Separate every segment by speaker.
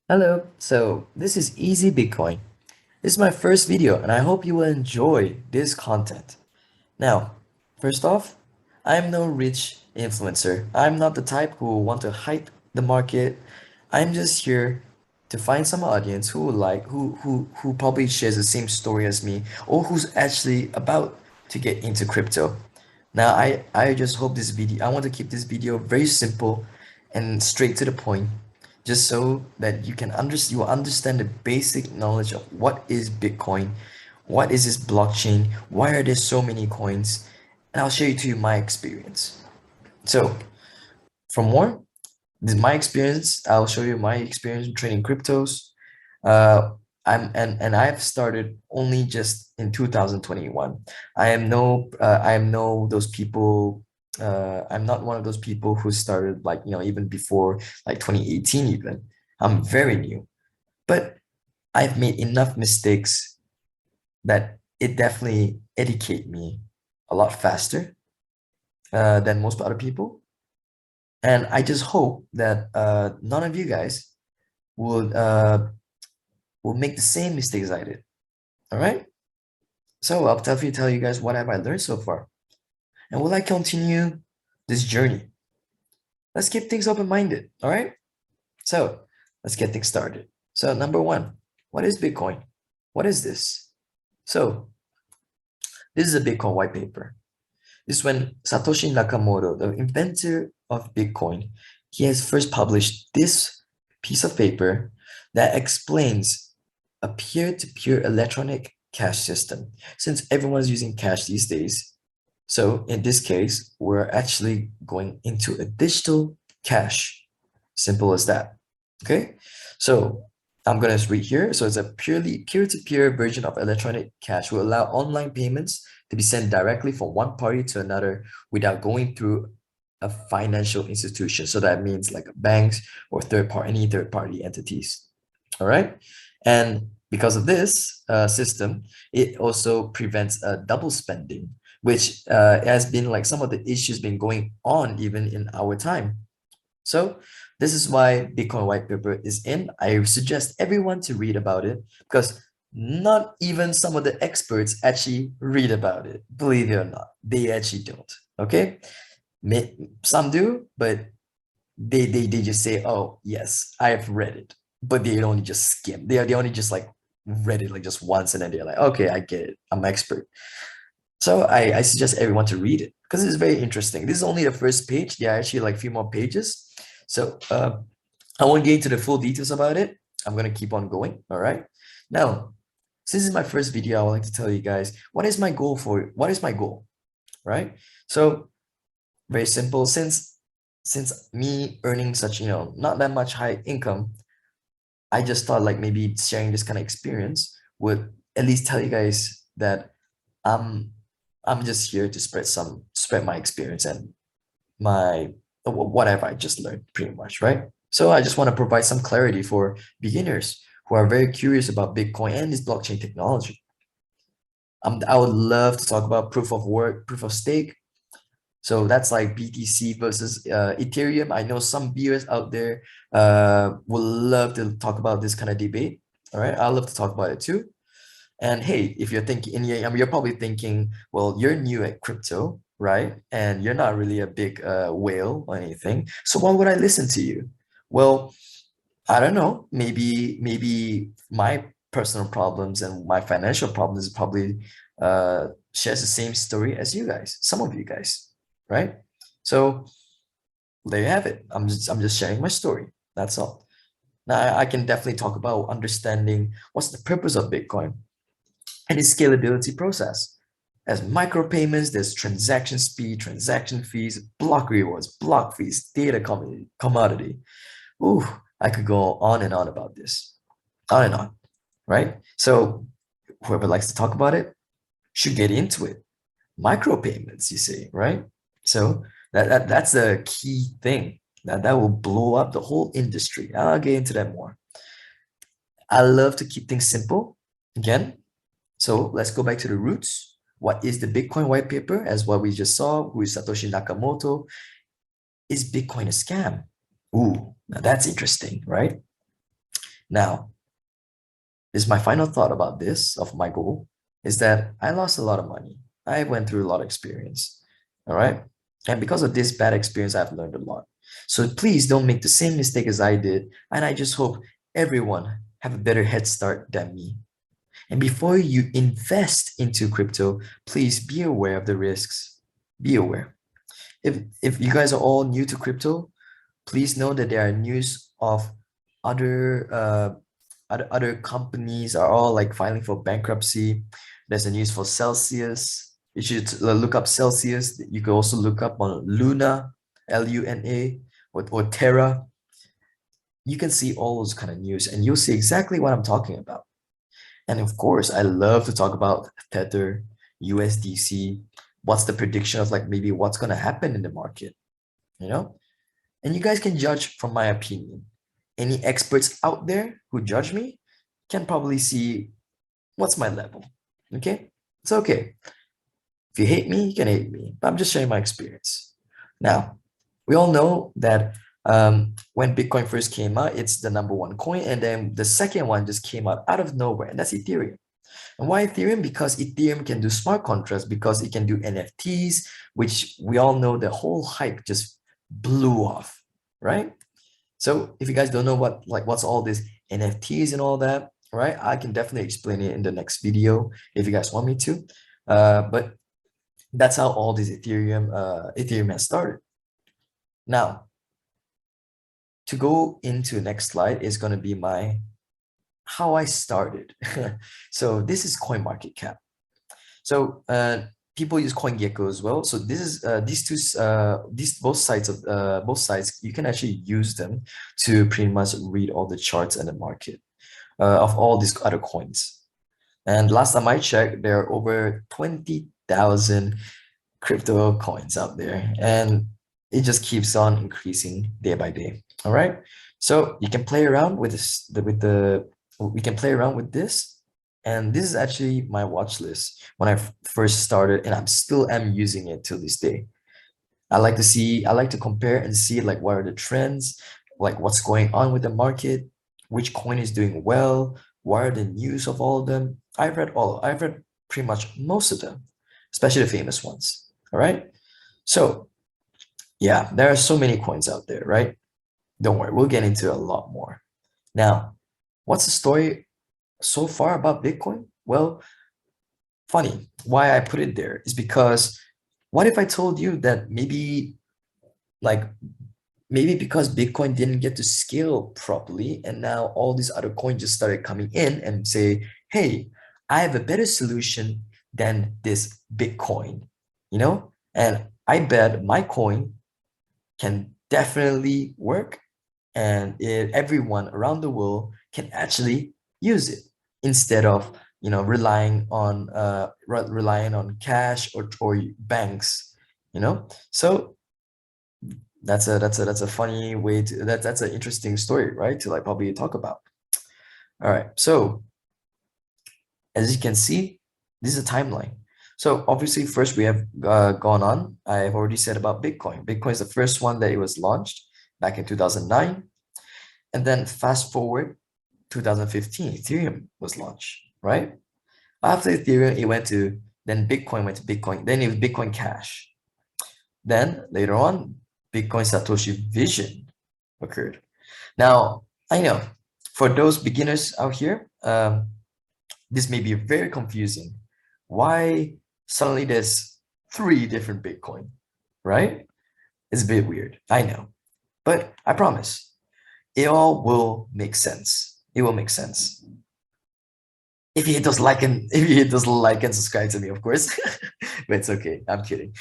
Speaker 1: Hello, so this is Easy Bitcoin. This is my first video and I hope you will enjoy this content. Now, first off, I'm no rich influencer. I'm not the type who want to hype the market. I'm just here to find some audience who will like who probably shares the same story as me or who's actually about to get into crypto. Now, I just hope this video I want to keep this video very simple and straight to the point just so that you will understand the basic knowledge of what is Bitcoin, what is this blockchain, why are there so many coins, and I'll share to you my experience. So, for more, this is my experience. I'll show you my experience trading cryptos. Uh, and I've started only just in 2021. I am no those people. I'm not one of those people who started like even before like 2018 even. I'm very new, but I've made enough mistakes that it definitely educate me a lot faster than most other people. And I just hope that none of you guys will uh, will make the same mistakes I did. All right. So I'll definitely tell you guys what have I learned so far, and will I continue this journey? Let's keep things open-minded. All right. So let's get things started. So number one, what is Bitcoin? What is this? So this is a Bitcoin white paper. This is when Satoshi Nakamoto, the inventor of Bitcoin, he has first published this piece of paper that explains a peer-to-peer electronic cash system. Since everyone's using cash these days, so in this case, we're actually going into a digital cash. Simple as that. Okay, so I'm gonna read here. So it's a purely peer-to-peer version of electronic cash will allow online payments to be sent directly from one party to another without going through a financial institution. So that means like banks or any third party entities. All right. And because of this system, it also prevents double spending, which has been like some of the issues been going on even in our time. So this is why Bitcoin white paper is in. I suggest everyone to read about it because not even some of the experts actually read about it. Believe it or not, they actually don't. Okay, some do, but they just say, "Oh yes, I have read it," but they only just skim. They only just like read it like just once, and then they're like, "Okay, I get it. I'm expert." So I suggest everyone to read it because it's very interesting. This is only the first page. There are actually like a few more pages. So I won't get into the full details about it. I'm gonna keep on going. All right. Now, since this is my first video, I would like to tell you guys what is my goal, right? So very simple. Since me earning such, not that much high income, I just thought like maybe sharing this kind of experience would at least tell you guys that I'm I'm just here to spread my experience and my whatever I just learned pretty much, right? So I just want to provide some clarity for beginners who are very curious about Bitcoin and this blockchain technology. I would love to talk about proof of work, proof of stake. So that's like BTC versus Ethereum. I know some viewers out there would love to talk about this kind of debate. All right, I love to talk about it too. And hey, if you're thinking, and you're probably thinking, well, you're new at crypto, right? And you're not really a big whale or anything. So why would I listen to you? Well, I don't know. Maybe my personal problems and my financial problems probably shares the same story as you guys, some of you guys, right? So there you have it. I'm just sharing my story. That's all. Now I can definitely talk about understanding what's the purpose of Bitcoin and its scalability process. As micropayments, there's transaction speed, transaction fees, block rewards, block fees, data commodity. Ooh, I could go on and on about this, on and on, right? So whoever likes to talk about it should get into it. Micropayments, you see, right? So that's a key thing that will blow up the whole industry. I'll get into that more. I love to keep things simple. Again, so let's go back to the roots. What is the Bitcoin white paper? As what we just saw, who is Satoshi Nakamoto? Is Bitcoin a scam? Ooh, now that's interesting, right? Now, this is my final thought about this of my goal is that I lost a lot of money. I went through a lot of experience. All right. And because of this bad experience, I've learned a lot. So please don't make the same mistake as I did. And I just hope everyone have a better head start than me. And before you invest into crypto, please be aware of the risks. Be aware. If you guys are all new to crypto, please know that there are news of other other companies are all like filing for bankruptcy. There's a news for Celsius. You should look up Celsius. You can also look up on Luna, Luna, or Terra. You can see all those kind of news and you'll see exactly what I'm talking about. And of course, I love to talk about Tether, USDC, what's the prediction of like maybe what's going to happen in the market, you know? And you guys can judge from my opinion. Any experts out there who judge me can probably see what's my level. Okay? It's okay. If you hate me, you can hate me. But I'm just sharing my experience. Now, we all know that when Bitcoin first came out, it's the number one coin. And then the second one just came out of nowhere, and that's Ethereum. And why Ethereum? Because Ethereum can do smart contracts, because it can do NFTs, which we all know the whole hype just blew off, right? So if you guys don't know what's all this NFTs and all that, right? I can definitely explain it in the next video if you guys want me to. But that's how all this Ethereum has started. Now, to go into the next slide is going to be my how I started. So this is CoinMarketCap. So people use CoinGecko as well. So this is these both sites you can actually use them to pretty much read all the charts in the market of all these other coins. And last time I checked, there are over 20,000 crypto coins out there, and it just keeps on increasing day by day. All right, so you can play around with this we can play around with this. And this is actually my watch list when I first started, and I'm still am using it till this day. I like to compare and see like what are the trends, like what's going on with the market, which coin is doing well, what are the news of all of them. I've read pretty much most of them, especially the famous ones. All right. So yeah, there are so many coins out there, right? Don't worry, we'll get into a lot more. Now, what's the story so far about Bitcoin? Well, funny, why I put it there is because what if I told you that like maybe because Bitcoin didn't get to scale properly, and now all these other coins just started coming in and say, hey, I have a better solution than this Bitcoin, you know? And I bet my coin can definitely work, and everyone around the world can actually use it instead of relying on cash or banks, so that's a funny way to that's an interesting story, right, to like probably talk about. All right, so as you can see, this is a timeline. So obviously first we have gone on. I've already said about Bitcoin. Bitcoin is the first one that it was launched back in 2009. And then fast forward 2015, Ethereum was launched, right? After Ethereum, then Bitcoin went to Bitcoin. Then it was Bitcoin Cash. Then later on, Bitcoin Satoshi Vision occurred. Now, I know for those beginners out here, this may be very confusing. Why suddenly there's 3 different Bitcoin, right? It's a bit weird, I know. But I promise, it all will make sense. It will make sense. If you hit those like and subscribe to me, of course. But it's okay. I'm kidding.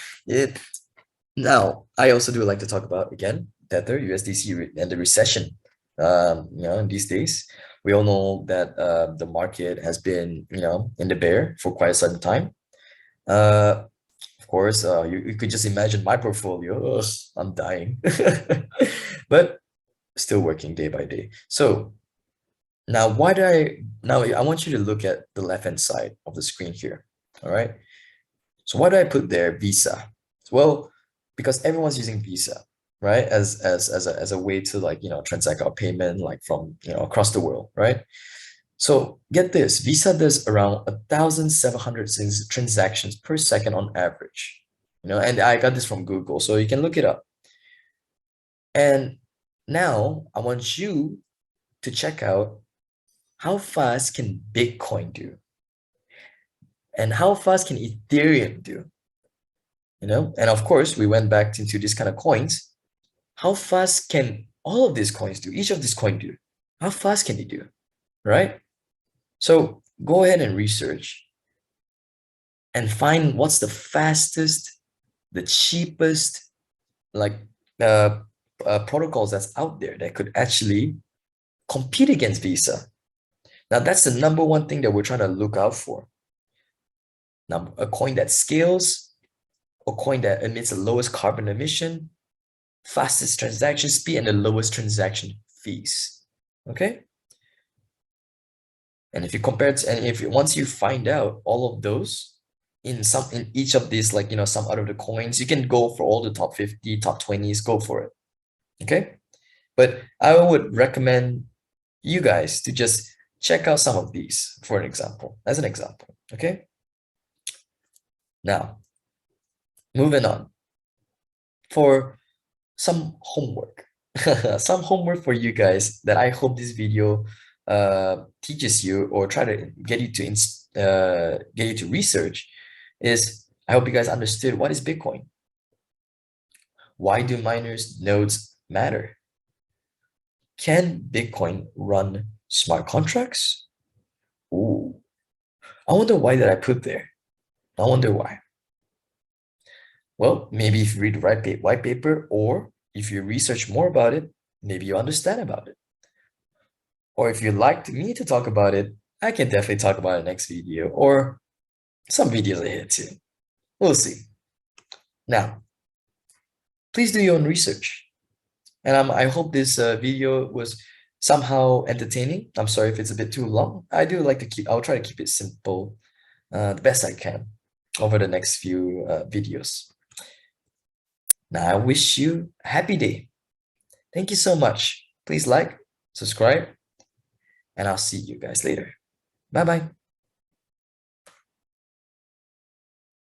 Speaker 1: Now, I also do like to talk about again Tether, USDC, and the recession. These days, we all know that the market has been in the bear for quite a certain time. Of course, you could just imagine my portfolio. Ugh, I'm dying, but still working day by day. So now I want you to look at the left-hand side of the screen here. All right. So why do I put there Visa? Well, because everyone's using Visa, right? As a way to like, transact our payment like from, across the world, right? So get this, Visa does around 1,700 transactions per second on average. And I got this from Google, so you can look it up. And now I want you to check out how fast can Bitcoin do and how fast can Ethereum do, And of course, we went back into these kind of coins. How fast can all of these coins do? Each of these coins do. How fast can they do, right? So go ahead and research and find what's the fastest, the cheapest, like protocols that's out there that could actually compete against Visa. Now, that's the number one thing that we're trying to look out for. Now, a coin that scales, a coin that emits the lowest carbon emission, fastest transaction speed, and the lowest transaction fees. Okay? And if you compare it, and if once you find out all of those in each of these, like some out of the coins, you can go for all the top 50, top 20s, go for it. Okay? But I would recommend you guys to just check out some of these for an example, as an example. Okay? Now, moving on. For some homework, some homework for you guys that I hope this video teaches you or try to get you to research is I hope you guys understood what is Bitcoin. Why do miners nodes matter? Can Bitcoin run smart contracts? Ooh, I wonder why did I put there? I wonder why. Well, maybe if you read the white paper, or if you research more about it, maybe you understand about it. Or if you'd like me to talk about it, I can definitely talk about it next video or some videos ahead too. We'll see. Now, please do your own research. And I hope this video was somehow entertaining. I'm sorry if it's a bit too long. I'll try to keep it simple, the best I can over the next few videos. Now, I wish you a happy day. Thank you so much. Please like, subscribe, and I'll see you guys later. Bye-bye.